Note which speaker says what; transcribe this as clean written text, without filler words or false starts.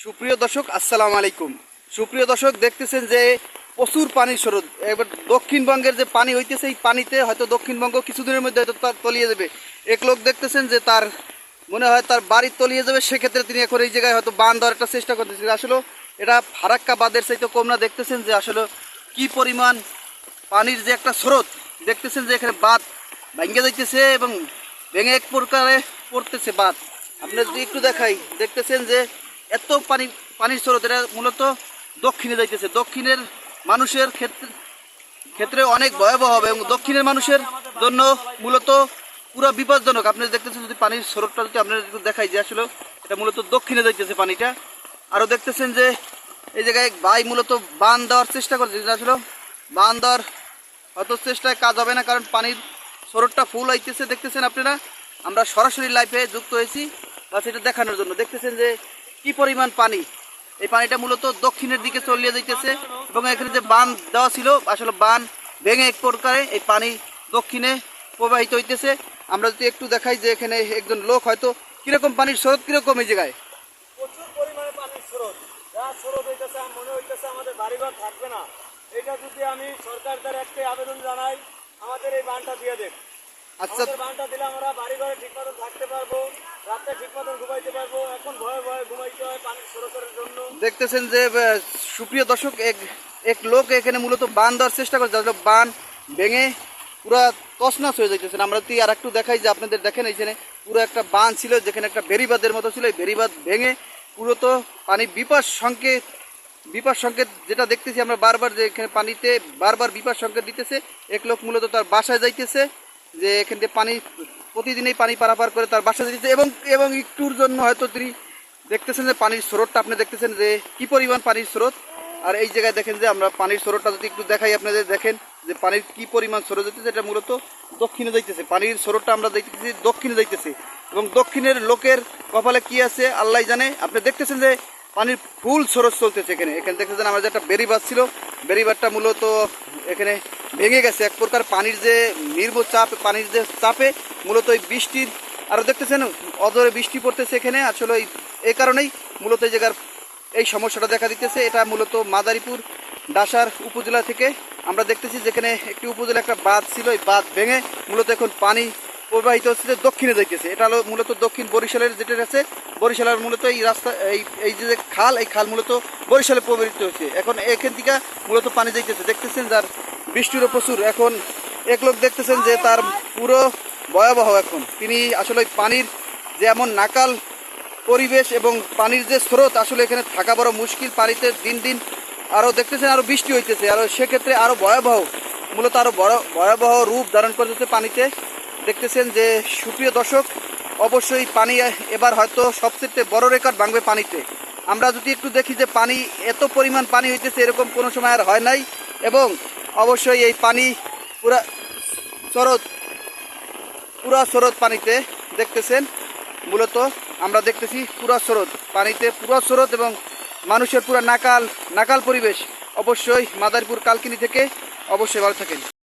Speaker 1: সুপ্রিয় দর্শক আসসালামু আলাইকুম। সুপ্রিয় দর্শক দেখতেছেন যে প্রচুর পানির স্রোত। এবার দক্ষিণবঙ্গের যে পানি হইতেছে এই পানিতে হয়তো দক্ষিণবঙ্গ কিছুদিনের মধ্যে হয়তো তার তলিয়ে যাবে। এক লোক দেখতেছেন যে তার মনে হয় তার বাড়ির তলিয়ে যাবে, সেক্ষেত্রে তিনি এখন এই জায়গায় হয়তো বাঁধ দেওয়ার একটা চেষ্টা করতেছেন। আসলে এটা ফারাক্কা বাঁধের চাইতে কম না। দেখতেছেন যে আসলে কি পরিমাণ পানির যে একটা স্রোত, দেখতেছেন যে এখানে বাঁধ ভেঙে যাইতেছে এবং ভেঙে এক প্রকারে পড়তেছে বাঁধ। আপনার যদি একটু দেখাই, দেখতেছেন যে এত পানির স্রোত, এটা মূলত দক্ষিণে যাইতেছে। দক্ষিণের মানুষের ক্ষেত্রে অনেক ভয়াবহ হবে এবং দক্ষিণের মানুষের জন্য মূলত পুরো বিপজ্জনক। আপনি দেখতেছেন যদি পানির স্রোতটা যদি আপনার একটু দেখাই যে আসলে এটা মূলত দক্ষিণে যাইতেছে পানিটা। আরও দেখতেছেন যে এই জায়গায় ভাই মূলত বাঁধ দেওয়ার চেষ্টা করছে, আসলে বাঁধ দেওয়ার হয়তো চেষ্টায় কাজ হবে না, কারণ পানির স্রোতটা ফুল আইতেছে। দেখতেছেন আপনারা, আমরা সরাসরি লাইভে যুক্ত হয়েছি বাস এটা দেখানোর জন্য। দেখতেছেন যে কি পরিমাণ পানি, এই পানিটা মূলত দক্ষিণের দিকে চলিয়ে যাইতেছে এবং এখানে যে বাঁধ দেওয়া ছিল আসলে বাঁধ ভেঙে এক প্রকারে এই পানি দক্ষিণে প্রবাহিত হইতেছে। আমরা যদি একটু দেখাই যে এখানে একজন লোক হয়তো কিরকম পানির স্রোত কিরকম এই জায়গায়
Speaker 2: প্রচুর পরিমাণে পানির স্রোত, যা স্রোত হইতেছে মনে হইতেছে আমাদের বাড়িঘর থাকবে না। এটা যদি আমি সরকার দ্বারা একটাই আবেদন জানাই, আমাদের এই বাঁধটা দিয়ে দেন।
Speaker 1: আচ্ছা,
Speaker 2: বাঁধটা দিলে আমরা বাড়িঘরে ঠিক মতন থাকতে পারবো, রাতে ঠিক মতন ঘুমাইতে পারবো। এখন ভয়ে ভয়ে ঘুমাইতে হয় পানির স্রোতের জন্য।
Speaker 1: দেখতেছেন যে সুপ্রিয় দর্শক এক লোক এখানে মূলত বাঁধ দেওয়ার চেষ্টা করছে, আসলে বাঁধ ভেঙে পুরা তছনছ হয়ে যাইতেছেন। আমরা যদি আর একটু দেখাই যে আপনাদের দেখেন এইখানে পুরো একটা বাঁধ ছিল, যেখানে একটা বেড়িবাঁধের মতো ছিল, এই বেড়িবাঁধ ভেঙে পুরো তো পানি বিপদ সংকেত যেটা দেখতেছি আমরা বারবার, যে এখানে পানিতে বারবার বিপদ সংকেত দিতেছে। এক লোক মূলত তার বাসায় যাইতেছে, যে এখান থেকে পানি প্রতিদিনই পানি পারাপার করে তার বাসায় যাইতেছে এবং একটুর জন্য হয়তো তিনি দেখতেছেন যে পানির স্রোতটা আপনি দেখতেছেন যে কি পরিমাণ পানির স্রোত। আর এই জায়গায় দেখেন যে আমরা পানির স্রোতটা যদি একটু দেখাই আপনাদের, দেখেন যে পানির কি পরিমাণ স্রোত যাইতেছে। এটা মূলত দক্ষিণে যাইতেছে, পানির স্রোতটা আমরা দেখতেছি দক্ষিণে যাইতেছে এবং দক্ষিণের লোকের কপালে কি আছে আল্লাহ জানে। আপনি দেখতেছেন যে পানির ফুল স্রোত চলতেছে এখানে দেখতেছেন আমরা যে একটা বেড়িবাঁধ ছিল, বেড়িবাঁধটা মূলত এখানে ভেঙে গেছে। এক প্রকার পানির যে নির্ভর চাপ, পানির যে চাপে মূলত এই বৃষ্টির, আরও দেখতেছেন অজরে বৃষ্টি পড়তেছে এখানে। আসলে এই কারণেই মূলত এই জায়গার এই সমস্যাটা দেখা দিতেছে। এটা মূলত মাদারীপুর ডাসার উপজেলা থেকে আমরা দেখতেছি, যেখানে একটি উপজেলা একটা বাঁধ ছিল, এই বাঁধ ভেঙে মূলত এখন পানি প্রবাহিত হচ্ছে দক্ষিণে যাইতেছে। এটা হলো মূলত দক্ষিণ বরিশালের যেটা আছে, বরিশালের মূলত এই রাস্তা এই যে খাল, এই খাল মূলত বরিশালে প্রবাহিত হচ্ছে। এখন এখান থেকে মূলত পানি যাইতেছে। দেখতেছেন যার বৃষ্টিরও প্রচুর। এখন এক লোক দেখতেছেন যে তার পুরো ভয়াবহ, এখন তিনি আসলে পানির যে এমন নাকাল পরিবেশ এবং পানির যে স্রোত, আসলে এখানে থাকা বড় মুশকিল। পানিতে দিন দিন আরও দেখতেছেন আরও বৃষ্টি হইতেছে, আরও সেক্ষেত্রে আরও ভয়াবহ, মূলত আরও ভয়াবহ রূপ ধারণ করতেছে পানিতে। দেখতেছেন যে সুপ্রিয় দর্শক, অবশ্যই পানি এবার হয়তো সবচেয়ে বড় রেকর্ড ভাঙবে পানিতে। আমরা যদি একটু দেখি যে পানি এত পরিমাণ পানি হইতেছে এরকম কোনো সময় আর হয় নাই এবং অবশ্যই এই পানি পুরা স্রোত পানিতে দেখতেছেন মূলত আমরা দেখতেছি পুরা স্রোত পানিতে, পুরা স্রোত এবং মানুষের পুরা নাকাল পরিবেশ। অবশ্যই মাদারীপুর কালকিনি থেকে অবশ্যই ভালো থাকেন।